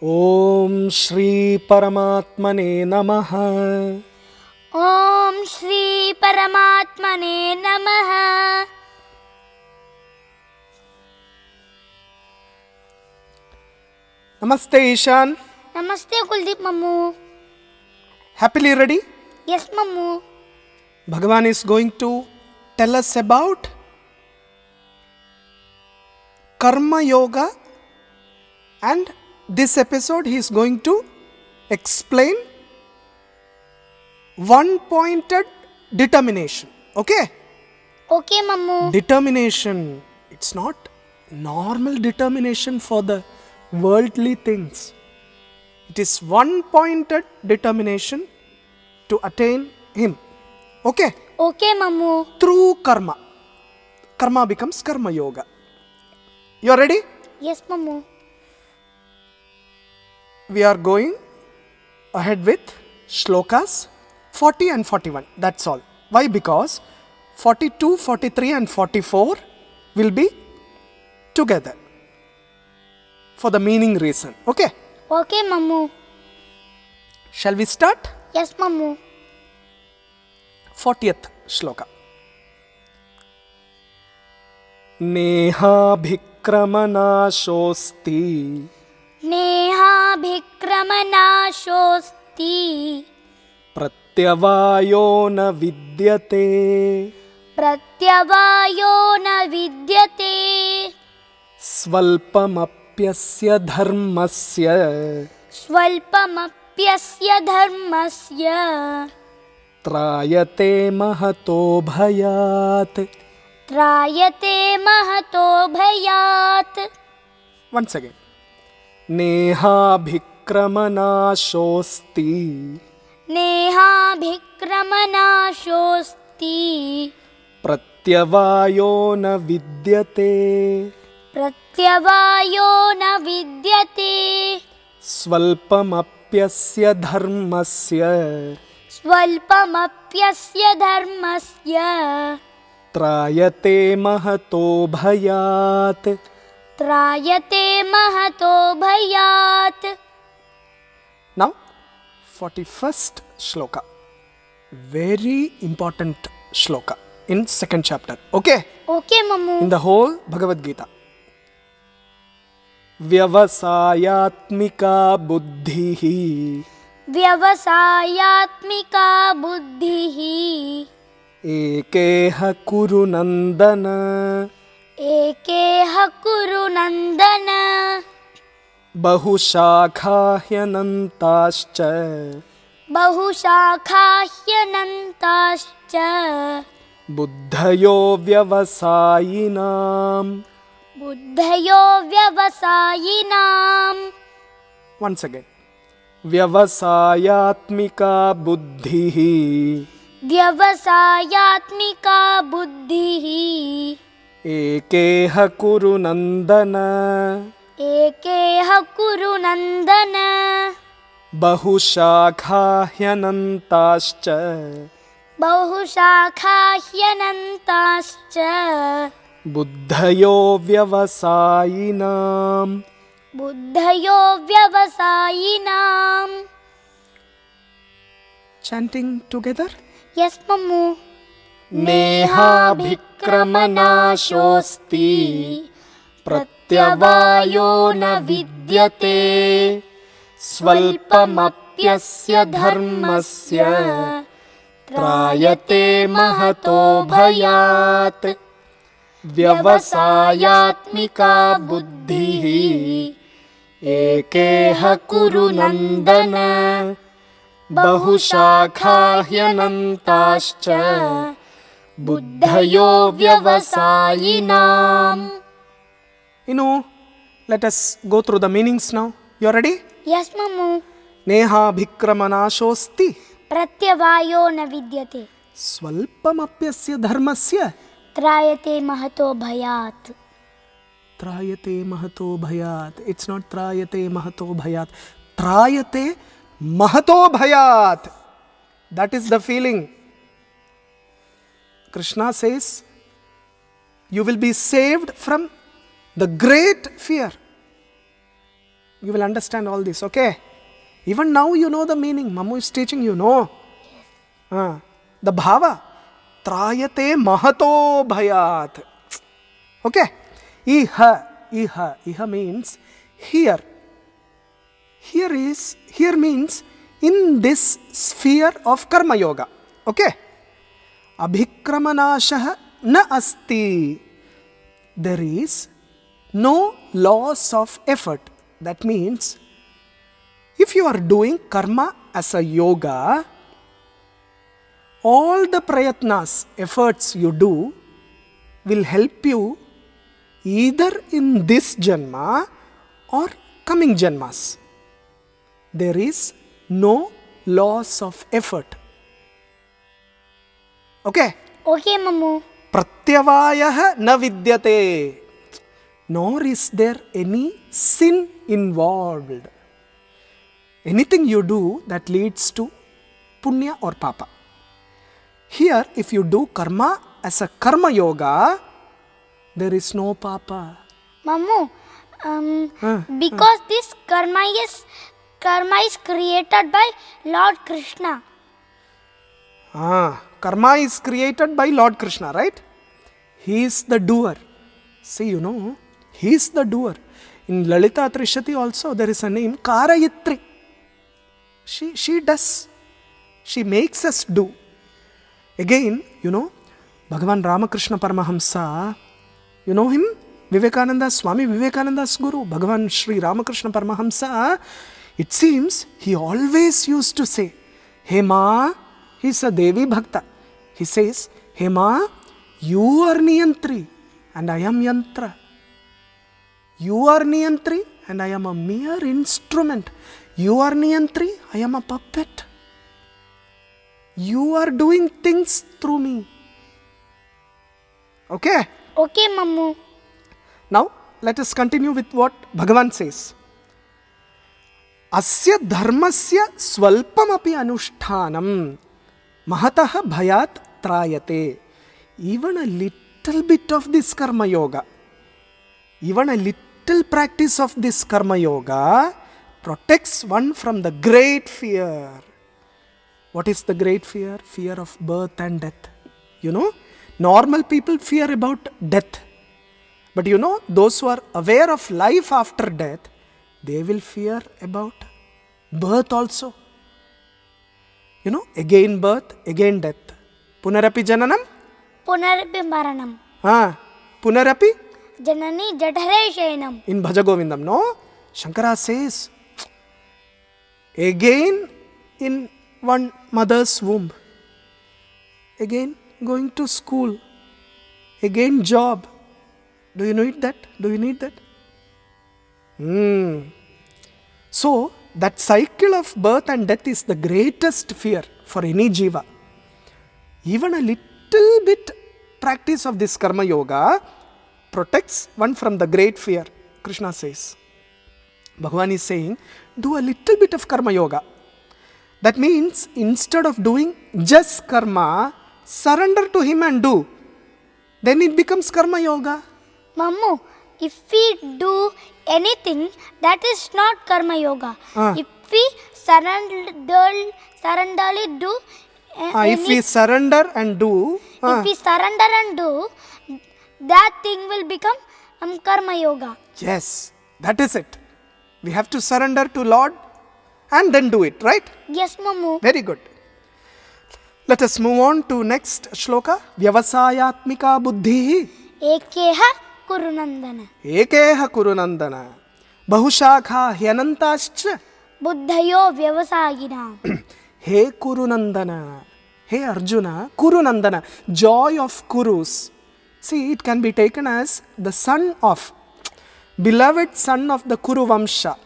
ओम श्री परमात्मने नमः। ओम श्री परमात्मने नमः। नमस्ते ईशान। नमस्ते Kuldeep Mammu. Happily ready? Yes Mammu. Bhagavan is going to tell us about Karma Yoga, and this episode he is going to explain one-pointed determination. Okay? Okay Mammu. Determination. It's not normal determination for the worldly things. It is one-pointed determination to attain Him. Okay? Okay Mammu. Through karma. Karma becomes Karma Yoga. You are ready? Yes Mammu. We are going ahead with shlokas 40 and 41. That's all. Why? Because 42, 43 and 44 will be together for the meaning reason. Okay? Okay Mammu. Shall we start? Yes Mammu. 40th shloka. नेहाभिक्रमनाशोऽस्ति नेहाभिक्रमनाशोऽस्ति प्रत्यवायो न विद्यते प्रत्यवायो न विद्यते स्वल्पमप्यस्य धर्मस्य स्वल्पमप्यस्य धर्मस्य त्रायते महतो भयात्. त्रायते महतो भयात्. Once again. नेहाभिक्रमनाशोऽस्ति नेहाभिक्रमनाशोऽस्ति प्रत्यवायो न विद्यते प्रत्यवायो न विद्यते स्वल्पमप्यस्य धर्मस्य स्वल्पमप्यस्य धर्मस्य त्रायते महतो भयात्. त्रायते महतो भयात्. Now 41st shloka, very important shloka in second chapter. Okay? Okay Mammu. In the whole Bhagavad Gita. व्यवसायात्मिका बुद्धिः व्यवसायात्मिका बुद्धिः एकेह कुरु नन्दन एकेह कुरु नन्दन बहुशाखा ह्यनन्ताश्च बहुशाखा ह्यनन्ताश्च बुद्धयो व्यवसायिनाम्. बुद्धयो व्यवसायिनाम्. Once again. व्यवसायात्मिका बुद्धिः व्यवसायात्मिका बुद्धिः एकेह कुरु नन्दन एकेह कुरु नन्दन बहुशाखा ह्यनन्ताश्च बहुशाखा ह्यनन्ताश्च बुद्धयो व्यवसायिनाम्. बुद्धयो व्यवसायिनाम्. Chanting together. यस मम्मू. नेहाभिक्रमनाशोऽस्ति प्रत्यवायो न विद्यते स्वल्पमप्यस्य धर्मस्य त्रायते महतो भयात्. व्यवसायात्मिका बुद्धिः एकेह कुरु नन्दन बहुशाखा ह्यनन्ताश्च बुद्धयो व्यवसायिनाम्. Let us go through the meanings now. You are ready? Yes Mammu. नेहाभिक्रमनाशोऽस्ति प्रत्यवायो न विद्यते स्वल्पमप्यस्य धर्मस्य त्रायते महतो भयात्. त्रायते महतो भयात्. It's not त्रायते महतो भयात्. त्रायते महतो भयात्. That is the feeling. Krishna says, you will be saved from the great fear. you will understand all this, okay? Even now you know the meaning. Mammu is teaching you, no? The bhava. Trayate mahato bhayat. Okay? Iha means here. Here means in this sphere of karma yoga. Okay? Abhikramanashah na asti. There is no loss of effort. That means if you are doing karma as a yoga, all the prayatnas, efforts you do will help you either in this janma or coming janmas. There is no loss of effort. Okay? Okay, Mammu. Pratyavayah na vidyate. Nor is there any sin involved. Anything you do that leads to punya or papa. Here, if you do karma as a karma yoga, there is no papa. Mammu, because this karma is created by Lord Krishna. Karma is created by Lord Krishna, right? He is the doer. See, he is the doer. In Lalita Trishati also there is a name, Karayitri. She does. She makes us do. Again, Bhagavan Ramakrishna Paramahamsa, you know him? Vivekananda, Swami Vivekananda's guru, Bhagavan Sri Ramakrishna Paramahamsa, it seems he always used to say, Hey Ma, he's a Devi Bhakta. He says, Hey Ma, you are Niyantri and I am Yantra. You are Niyantri and I am a mere instrument. You are Niyantri, I am a puppet. You are doing things through me. Okay? Okay, Mammu. Now, let us continue with what Bhagavan says. Asya dharmasya swalpamapi anushtanam mahatah bhayat trayate. Even a little bit of this karma yoga, even a little practice of this karma yoga protects one from the great fear. What is the great fear? Fear of birth and death. Normal people fear about death. But those who are aware of life after death, they will fear about birth also. Again birth, again death. Punarapi jananam? Punarapi maranam. Punarapi? Janani jadhare shayanam. In Bhajagovindam, no? Shankara says, again in one mother's womb, again going to school, again job. Do you need that? Do you need that? So, that cycle of birth and death is the greatest fear for any jiva. Even a little bit practice of this karma yoga protects one from the great fear, Krishna says. Bhagavan is saying, do a little bit of karma yoga. That means, instead of doing just karma, surrender to him and do. Then it becomes karma yoga. Mammu, if we do anything, that is not karma yoga. If we surrender do, if we surrender and do, that thing will become karma yoga. Yes, that is it. We have to surrender to Lord and then do it, right? Yes, Mammu. Very good. Let us move on to next shloka. Vyavasayatmika buddhi. Ekeha kurunandana. Ekeha kurunandana. Bahushakha hyanantascha. Buddhayo vyavasayina. Hey Kurunandana. Hey Arjuna. Kurunandana. Joy of Kurus. See, it can be taken as the son of, beloved son of the Kuru Vamsha.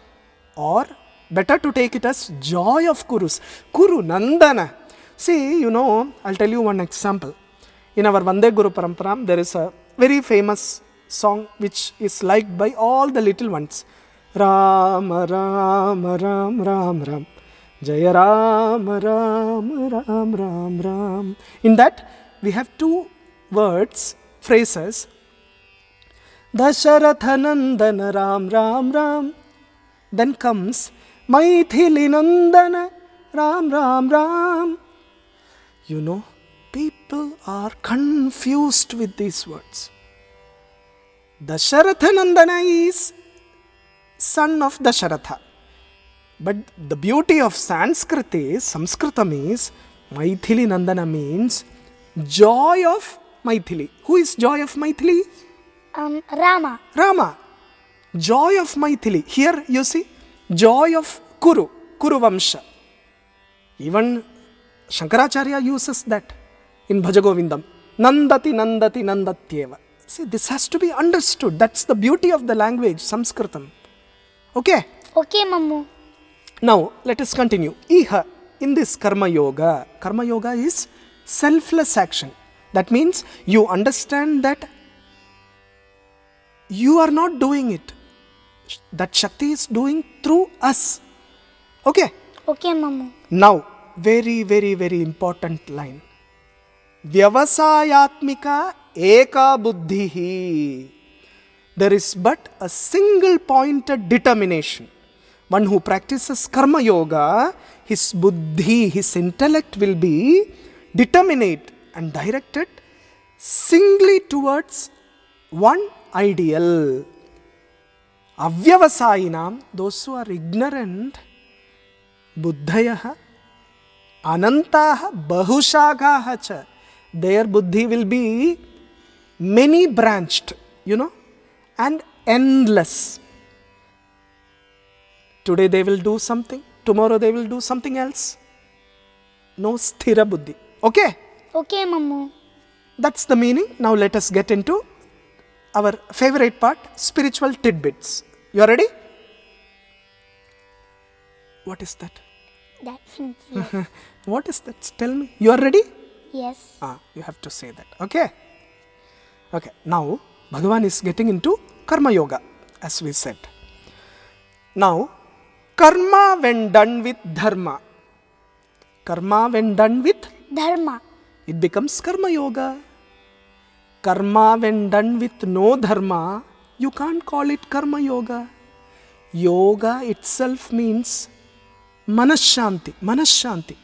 Or better to take it as joy of Kurus. Kurunandana. See, I'll tell you one example. In our Vande Guru Paramparam, there is a very famous song which is liked by all the little ones. Ram, Ram, Ram, Ram, Ram. Jaya Ram, Ram, Ram, Ram, Ram. In that, we have two words, phrases. Dasharatha Nandana Ram, Ram, Ram. Then comes Maithili Nandana Ram Ram Ram. You know, people are confused with these words. Dasharatha Nandana is son of Dasharatha. But the beauty of Sanskritam is Maithili Nandana means joy of Maithili. Who is joy of Maithili? Rama. Rama. Joy of Maithili. Here you see, joy of Kuru Vamsha. Even Shankaracharya uses that in Bhajagovindam. Nandati Nandati Nandatyeva. See, this has to be understood. That's the beauty of the language, Sanskritam. Okay? Okay, Mammu. Now, let us continue. Iha, in this Karma Yoga is selfless action. That means you understand that you are not doing it. That Shakti is doing through us. Okay? Okay, Mammu. Now, very, very, very important line. Vyavasayatmika eka buddhihi. There is but a single pointed determination. One who practices Karma Yoga, his buddhi, his intellect will be determinate and directed singly towards one ideal. Avyavasayinam, those who are ignorant, buddhayaha, anantaha, bahushagaha cha, their buddhi will be many branched, and endless. Today they will do something, tomorrow they will do something else. No sthira buddhi. Okay? Okay, Mammu. That's the meaning. Now let us get into our favorite part, spiritual tidbits. You are ready? What is that? Yes. What is that? Tell me. You are ready? Yes. You have to say that. Okay? Okay. Now, Bhagavan is getting into Karma Yoga, as we said. Now, Karma when done with Dharma. Karma when done with Dharma. it becomes Karma Yoga. Karma when done with no Dharma, you can't call it Karma Yoga. Yoga itself means Manashanti.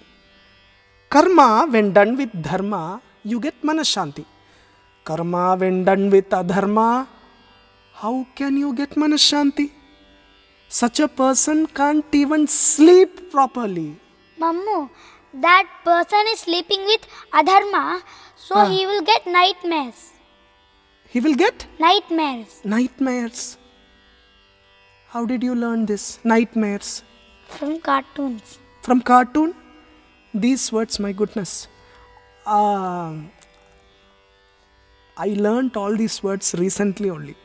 Karma when done with Dharma, you get Manashanti. Karma when done with Adharma, how can you get Manashanti? Such a person can't even sleep properly. Mammu, that person is sleeping with Adharma, so he will get nightmares. He will get Nightmares. How did you learn this? Nightmares. From cartoons. From cartoon? These words, my goodness. I learnt all these words recently only.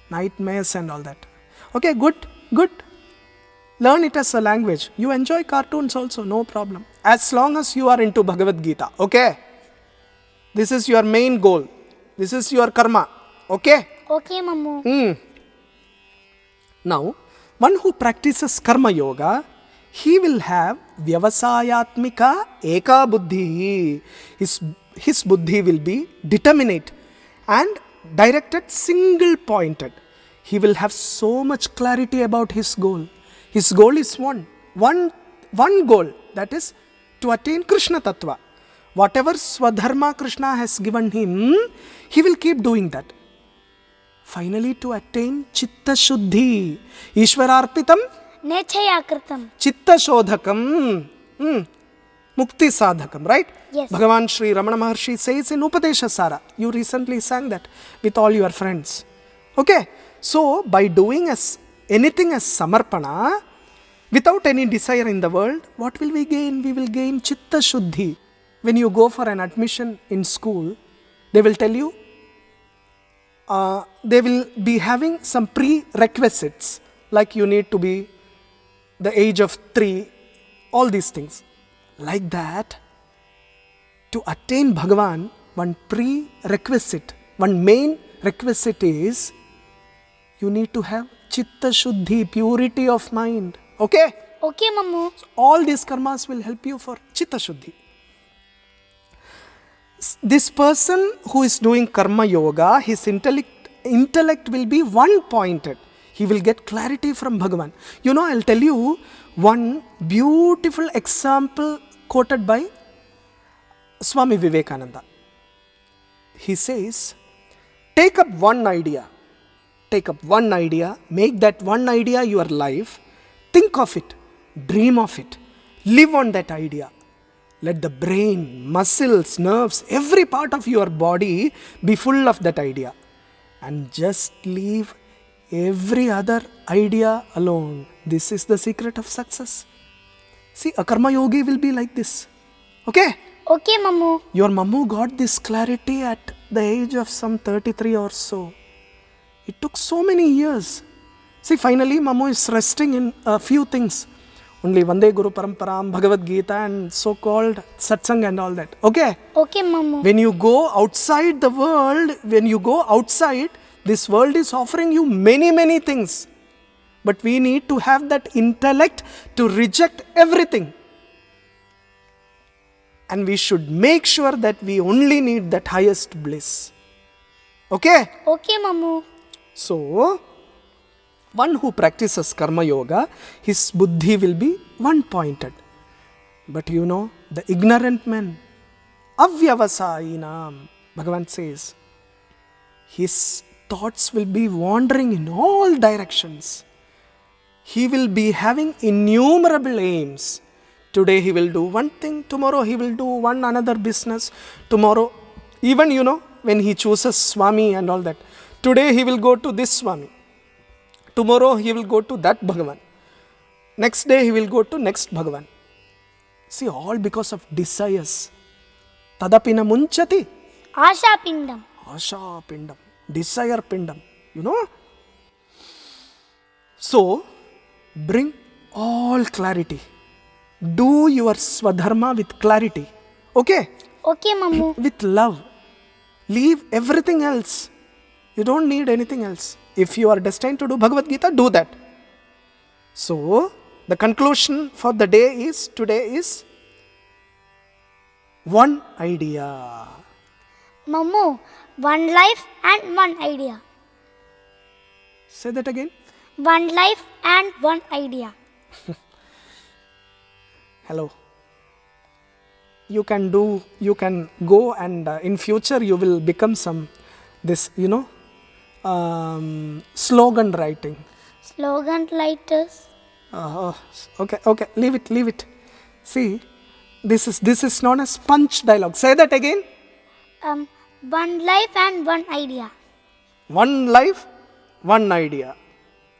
Nightmares and all that. Okay, good. Learn it as a language. You enjoy cartoons also, no problem. As long as you are into Bhagavad Gita, okay? This is your main goal. This is your karma, okay? Okay, Mammu. Now, one who practices Karma Yoga, he will have Vyavasayatmika eka buddhi. His buddhi will be determinate and directed, single pointed. He will have so much clarity about his goal. His goal is one goal, that is to attain Krishna Tattva. Whatever Swadharma Krishna has given him, he will keep doing that. Finally, to attain Chitta Shuddhi, Ishwararpitam, Nechayakritam. Chitta Shodhakam, Mukti Sadhakam, right? Yes. Bhagavan Sri Ramana Maharshi says in Upadesha Sara. You recently sang that with all your friends. Okay? So, by doing anything as Samarpana, without any desire in the world, what will we gain? We will gain Chitta Shuddhi. When you go for an admission in school, they will tell you, they will be having some prerequisites, like you need to be the age of 3, all these things. Like that, to attain Bhagavan, one main requisite is, you need to have Chitta Shuddhi, purity of mind. Okay? Okay, Mammu. So all these karmas will help you for Chitta Shuddhi. This person who is doing Karma Yoga, his intellect will be one pointed. He will get clarity from Bhagavan. You know, I'll tell you one beautiful example quoted by Swami Vivekananda. He says, take up one idea, make that one idea your life, think of it, dream of it, live on that idea. Let the brain, muscles, nerves, every part of your body be full of that idea. And just leave every other idea alone. This is the secret of success. See, a karma yogi will be like this. Okay? Okay, Mammu. Your Mammu got this clarity at the age of some 33 or so. It took so many years. See, finally, Mammu is resting in a few things. Only Vande Guru Paramparam, Bhagavad Gita and so-called satsang and all that. Okay? Okay, Mammu. When you go outside the world, this world is offering you many, many things. But we need to have that intellect to reject everything. And we should make sure that we only need that highest bliss. Okay? Okay, Mammu. So, one who practices karma yoga, his buddhi will be one-pointed. But you know, the ignorant men, avyavasayinam, Bhagavan says, his thoughts will be wandering in all directions. He will be having innumerable aims. Today he will do one thing, tomorrow he will do another business, tomorrow, even you know, when he chooses Swami and all that, today he will go to this Swami. Tomorrow he will go to that Bhagavan. Next day he will go to next Bhagavan. See, all because of desires. Tadapina munchati. Asha Pindam. Asha pindam. Desire pindam. You know? So, bring all clarity. Do your swadharma with clarity. Okay? Okay, Mammu. With love. Leave everything else. You don't need anything else. If you are destined to do Bhagavad Gita, do that. So, the conclusion for the day is, today is one idea. Mammu, one life and one idea. Say that again. One life and one idea. Hello. You can go and in future you will become slogan writing. Slogan writers. Okay, leave it. See, this is known as punch dialogue. Say that again. One life and one idea. One life, one idea.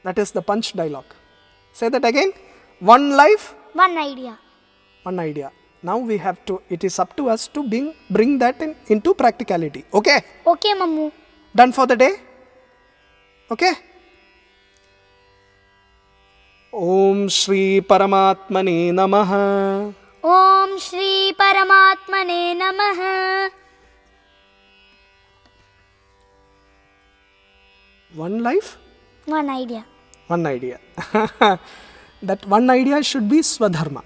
That is the punch dialogue. Say that again. One life, one idea. One idea. Now it is up to us to bring that into practicality. Okay? Okay, Mammu. Done for the day? Okay? Om Shri Paramatmane Namaha. Om Shri Paramatmane Namaha. One life? One idea. One idea. That one idea should be Swadharma.